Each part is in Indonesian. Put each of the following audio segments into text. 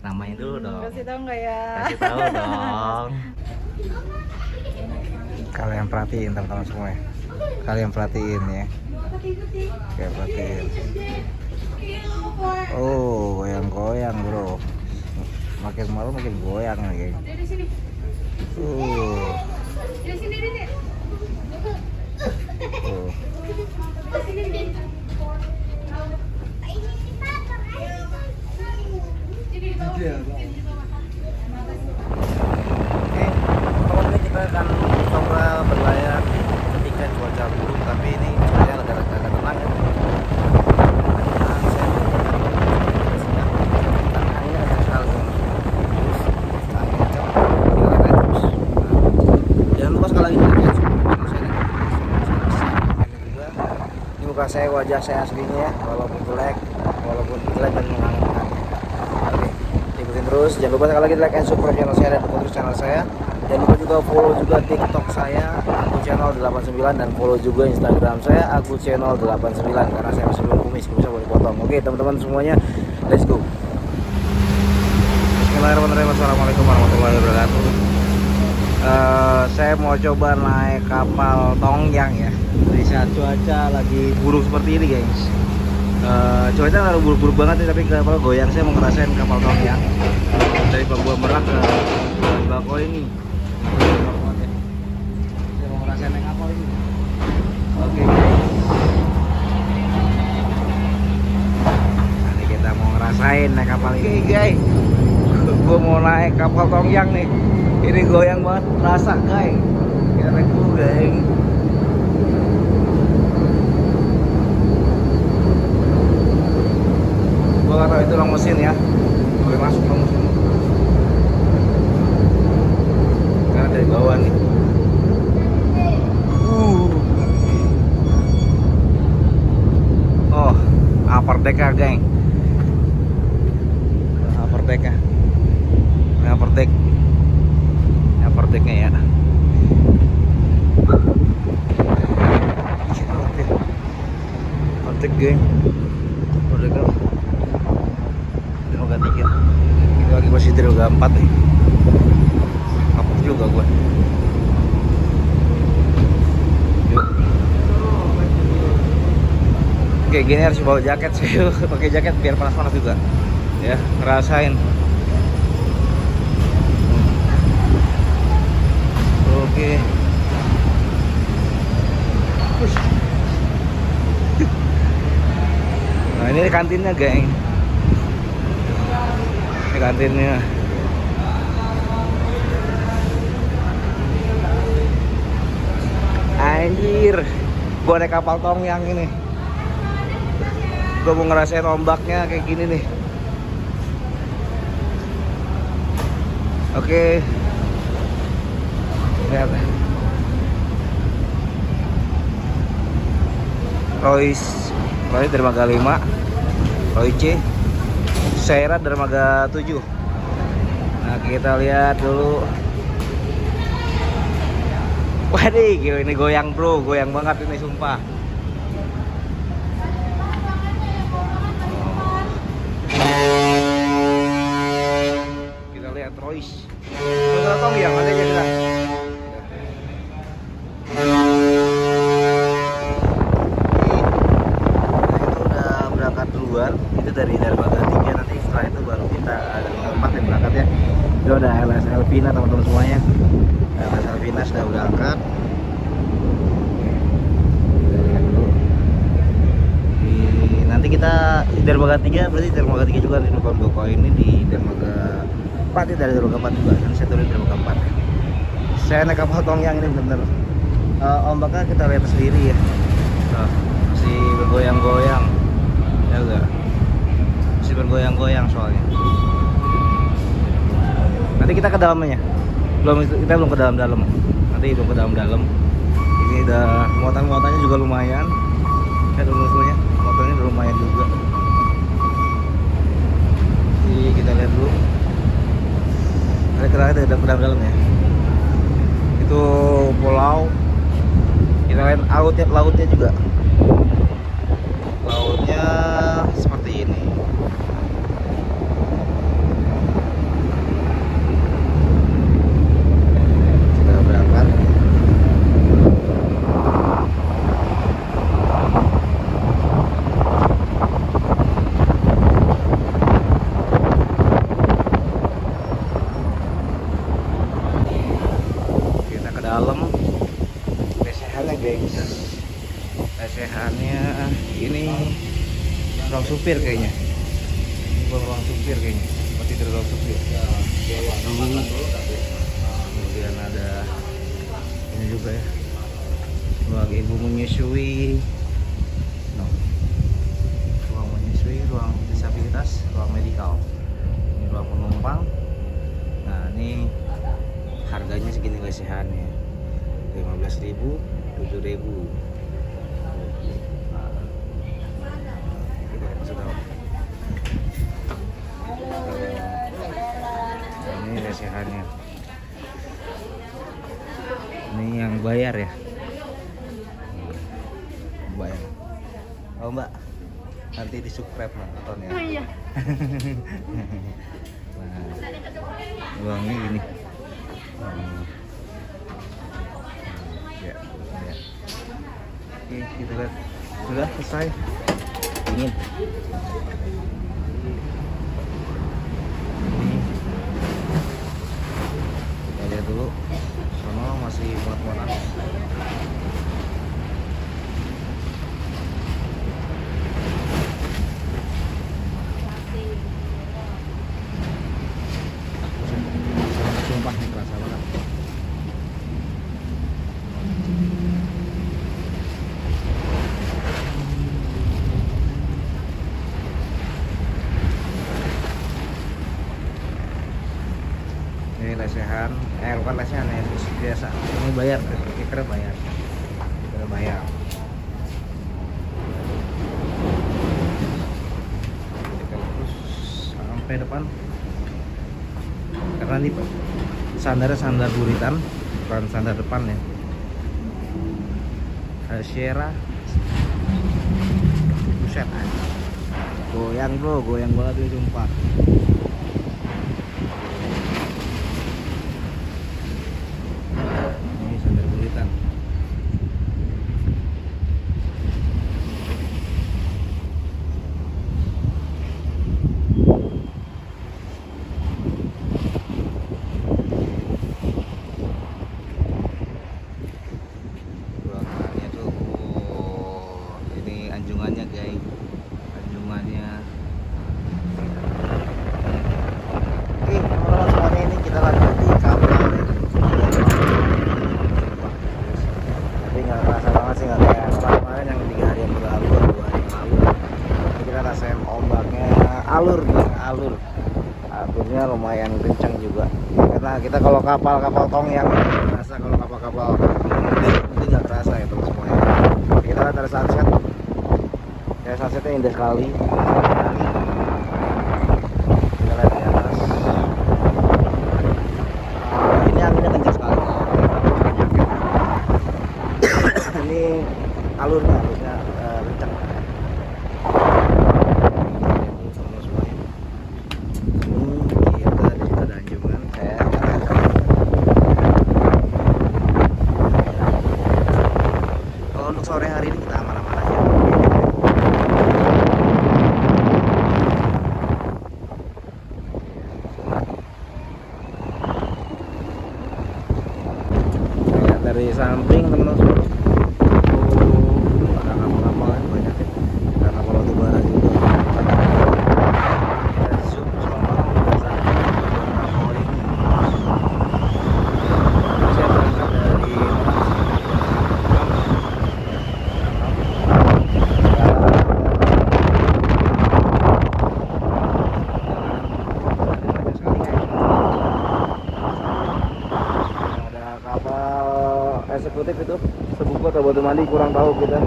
namanya dulu dong. Kasih tahu nggak ya? Kasih tahu dong. Kalian perhatiin teman-teman semua ya. Kalian perhatiin ya. Kalian perhatiin. Oh, goyang-goyang bro. Makin malam makin goyang lagi. Oke, kita akan coba berlayar ketika cuaca buruk, tapi ini cuacanya agak tenang ya. Jangan lupa sekali lagi ini muka saya, wajah saya aslinya ya, walaupun jelek dan mengangkat. Oke, ikutin terus. Jangan lupa sekali lagi like and subscribe channel saya dan dukung terus channel saya. Jangan lupa juga follow juga TikTok saya Aku Channel 89 dan follow juga Instagram saya Aku Channel 89 karena saya masih belum kumisnya boleh potong. Oke teman-teman semuanya, let's go. Bismillahirrahmanirrahim. Assalamualaikum warahmatullahi wabarakatuh. Saya mau coba naik kapal Tongyang ya. Di saat cuaca lagi buruk seperti ini guys. Cuaca nggak buruk-buruk banget nih, tapi kapal goyang. Saya mau ngerasain kapal Tongyang dari Pelabuhan Merak ke Bako ini. Saya mau ngerasain naik kapal ini. Oke guys. Nanti kita mau ngerasain naik kapal ini guys. Gue mau naik kapal Tongyang nih. Ini goyang banget, rasa guys. Kita naik dulu guys. Gue gak tau itu long mesin ya. Boleh masuk long mesin. Karena dari bawah nih. Oh, upper deck ya geng. Upper deck ya. Upper deck. Upper decknya ya. Upper deck geng. Upper deck kan. Dermaga 3. Ini lagi masih dermaga 4 nih. Kapok juga gue. Oke, gini harus bawa jaket sih. Pakai jaket biar panas-panas juga. Ya, ngerasain. Oke. Nah, ini kantinnya, geng. Ini kantinnya. Anjir, gua naik kapal Tongyang ini. Gua mau ngerasain ombaknya kayak gini nih. Oke. Lihat. Royce dermaga 5. Royce Seirat dermaga 7. Nah, kita lihat dulu. Waduh, ini goyang bro, goyang banget ini sumpah. Kita lihat Royce. Terus Tongyang ada aja kita. Itu udah berangkat duluan. Itu dari dermaga 3, nanti setelah itu baru kita ada 4 yang berangkat ya. Itu ada LS Elvina teman-teman semuanya. LS Elvina sudah berangkat. Nanti kita di dermaga 3, berarti dermaga 3 juga di Numpang Boko ini di dermaga 4 ya, dari dermaga 4 juga. Nanti saya turun di dermaga 4. Saya naik kapal Tongyang ini bener-bener ombaknya kita lihat sendiri ya. Masih bergoyang-goyang. Ya enggak? Masih bergoyang-goyang soalnya. Nanti kita ke dalamnya. Kita belum ke dalam-dalam. Nanti belum ke dalam-dalam. Ini udah muatan-muatannya juga lumayan. Ya dulu-dulunya. Motornya udah lumayan juga. Jadi kita lihat dulu. Kita lihat ke dalam ya. Itu pulau. Kita lihat lautnya juga. Lautnya seperti ini. supir kayaknya. Ini ruang supir kayaknya. Masih di ruang supir. Kemudian ada ini juga ya. Ruang ibu menyusui. Ruang menyusui, ruang disabilitas, ruang medikal. Ini ruang penumpang. Nah, ini harganya segini guys ya, 15.000, 7.000. Kita masuk dalam. Ini lesehannya. Ini yang bayar ya. Bayar. Oh Mbak, nanti di subscribe nontonnya. Oh iya. Nah, uangnya gini. Ya, ya. Oke, kita lihat. Sudah selesai. Dingin. Ini kita lihat dulu. Sono masih muat-muat panas. Sumpah nih kerasa banget. Ini lesehan, bukan lesehan ya, biasa. Ini bayar, kira bayar, kira bayar. Terus sampai depan, karena ini sandarnya sandar buritan, bukan sandar depan ya. Sierra, buset aja, goyang bro, goyang banget ini sumpah. Anjungannya guys, anjungannya. Oke teman-teman semuanya, ini kita lanjut di kapal nih. Tapi nggak kerasa banget sih, nggak kayak kemarin yang 3 hari yang berlalu, 2 hari yang lalu. Ini kita rasain ombaknya alur gitu, alurnya lumayan kencang juga. Karena kita kalau kapal-kapal tong yang terasa, kalau kapal-kapal itu nggak terasa ya teman semuanya. Kita lihat ada sunset. Ya, sunsetnya indah sekali. Kita lihat di atas. Ini anginnya kencang sekali. Ini alurnya kencang. Kita di situ ada anjungan. Kalau untuk sore hari ini kita aman-aman aja. Dari samping teman-teman, ada kapal-kapal banyak ya, karena kapal batu bara juga. Zoom sama kapal ini. Saya berangkat dari eksekutif itu sebuku atau batu mandi, kurang tahu kita.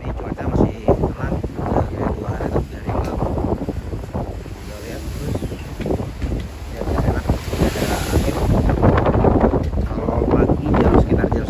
Ini cuaca masih tenang, udah kayak 2 hari atau 3 hari yang lalu. Kita lihat terus, ya enak. Kalau pagi jam sekitar jam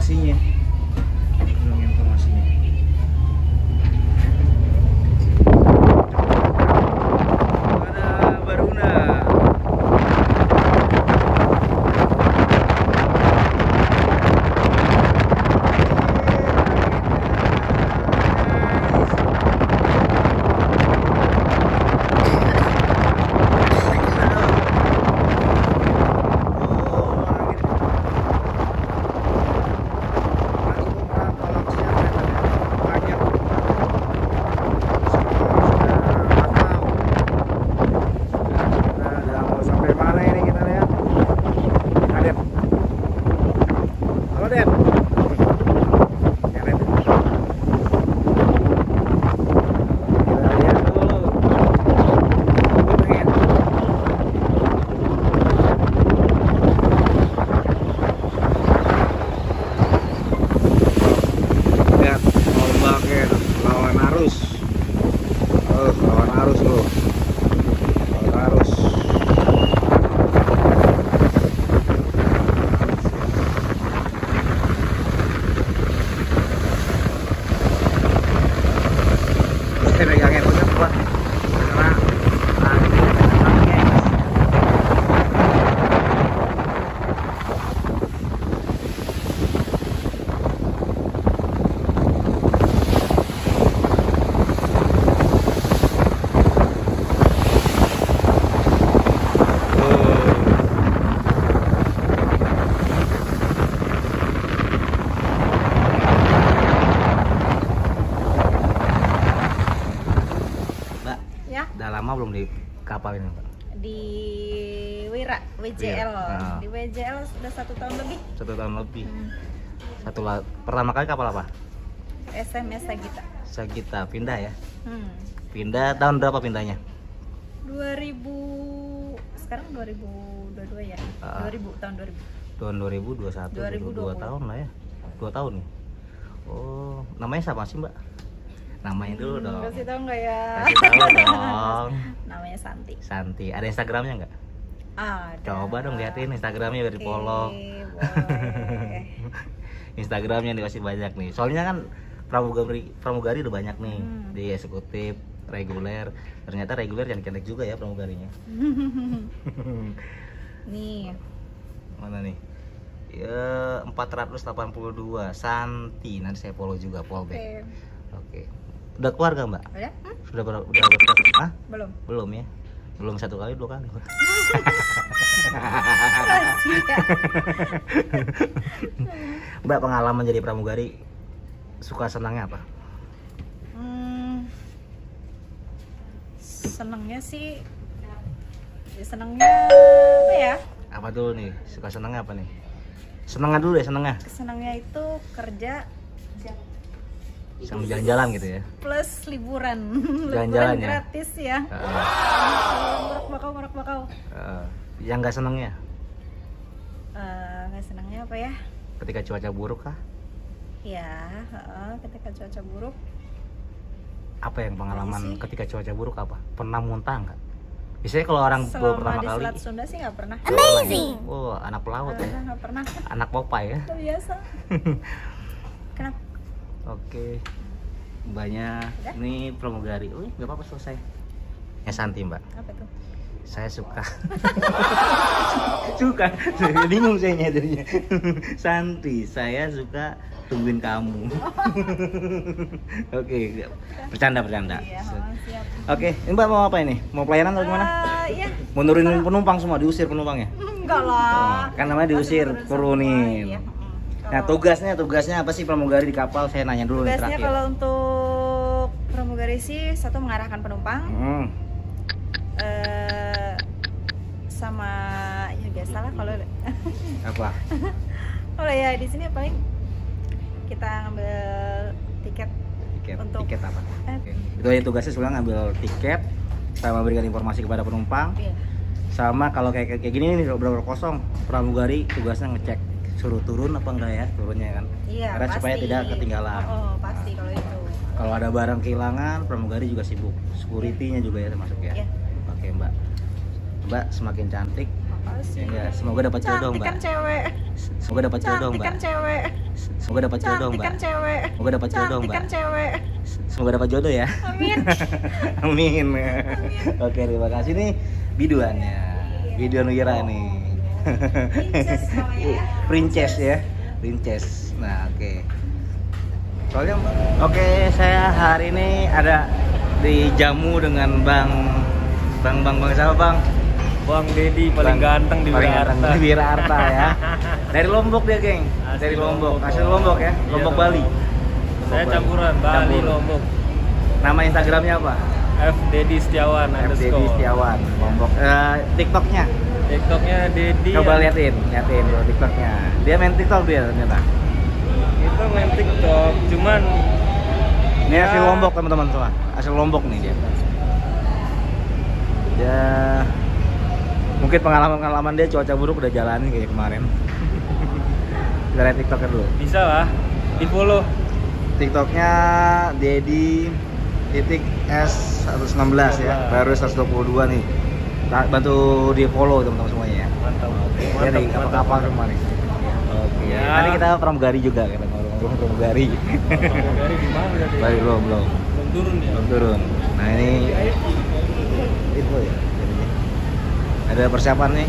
informasinya. Ada Baruna. Lama belum di kapal ini, Pak? Di Wira, WJL. Nah. Di WJL sudah 1 tahun lebih. 1 tahun lebih. Pertama kali kapal apa? SMS Sagita. Sagita, pindah ya? Pindah tahun berapa pindahnya? 2000, sekarang 2022 ya? 2000, tahun 2000. Tahun 2021, 2 tahun lah ya? 2 tahun nih? Oh, namanya siapa sih, Mbak? Namanya dulu dong. Kasih tahu nggak ya? Kasih tahu dong. Namanya Santi. Santi. Ada Instagramnya nggak? Ada. Coba dong liatin Instagramnya biar di follow. Boleh. Instagramnya dikasih banyak nih. Soalnya kan pramugari udah banyak nih di eksekutif, reguler. Ternyata reguler yang cantik juga ya pramugarinya. Nih. Mana nih? Ya 482 Santi. Nanti saya follow juga fallback. Oke. Udah keluarga, Mbak? Udah? Sudah berapa? Hah? Belum. Belum ya? Belum 1 kali, 2 kali. Mbak, pengalaman jadi pramugari suka senangnya apa? Senangnya sih senangnya apa ya? Apa dulu nih? Suka senangnya apa nih? Senangnya dulu deh, senangnya. Senangnya itu kerja sama jalan-jalan gitu ya. Plus liburan. Jalan-jalan ya. Gratis ya. Merak bakau. Yang nggak senangnya? Nggak senangnya apa ya? Ketika cuaca buruk kah? Ya, ketika cuaca buruk. Apa yang pengalaman ketika cuaca buruk apa? Pernah muntah nggak? Biasanya kalau orang baru pertama di kali. Selat Sunda sih nggak pernah. Amazing. Oh, anak pelaut ya. Nggak pernah. Anak Popeye ya. Biasa. Kenapa? Oke. Mbaknya ini pramugari. Nggak apa-apa, selesai. Ya Santi, Mbak. Apa tuh? Saya suka. Suka. Bingung saya nyadarinya. Santi, saya suka tungguin kamu. Oke, bercanda. Iya, siap. Oke, ini Mbak mau apa ini? Mau pelayanan atau gimana? Iya. Mau nurunin penumpang semua, diusir penumpangnya? Enggak lah. Kan namanya diusir, turunin. Iya. Nah, tugasnya apa sih pramugari di kapal? Saya nanya dulu nih Tugasnya terakhir. kalau untuk pramugari sih satu mengarahkan penumpang. Sama ya biasalah kalau Apa? kalau ya di sini paling kita ngambil tiket untuk tiket apa? Oke. Itu aja tugasnya, sebenarnya ngambil tiket sama memberikan informasi kepada penumpang. Iya. Sama kalau kayak gini nih benar kosong, pramugari tugasnya ngecek suruh turun apa enggak ya turunnya kan? Iya, karena pasti. supaya tidak ketinggalan. Oh, pasti kalau itu. Kalau ada barang kehilangan, pramugari juga sibuk. Security-nya juga ya termasuk ya. Iya. Oke, Mbak. Mbak semakin cantik. Makasih. Ya, semoga dapat jodoh, Cantik Mbak. kan cewek. Semoga dapat jodoh, Cantik Mbak. kan cewek. Semoga dapat jodoh, Mbak. Cantikan cewek. Semoga dapat jodoh, Mbak. Cantikan cewek. Semoga dapat jodoh ya. Amin. Amin. Oke, terima kasih nih biduannya. Biduan Wira nih. Princess namanya. Princess ya. Princess. Nah, oke. Soalnya oke, saya hari ini ada di jamu dengan Bang siapa, Bang? Bang Dedi paling ganteng di Wira Arta ya. Dari Lombok dia, geng. Dari Lombok. Asli Lombok ya. Lombok Bali. Saya campuran Bali Lombok. Nama Instagramnya apa? F Dedi Setiawan Dedi Setiawan Lombok. TikToknya? TikToknya Dedi. Coba liatin dulu TikToknya. Dia main TikTok dia ternyata. Itu main TikTok, cuman ini asli Lombok teman-teman semua. Asli Lombok nih dia. Ya mungkin pengalaman dia cuaca buruk udah jalanin kayak kemarin. Kita lihat TikToknya dulu. Bisa lah, di follow. TikToknya Dedi S116 ya, baru 122 nih. Bantu di follow teman-teman semuanya ya. Mantap. Dia nih apa kemarin. Oke. Ya. Nanti kita pramugari juga kita ngomong pramugari. Pramugari di mana tadi? Belum. Belum turun ya. Belum turun. Nah ini itu ya. Ada persiapan nih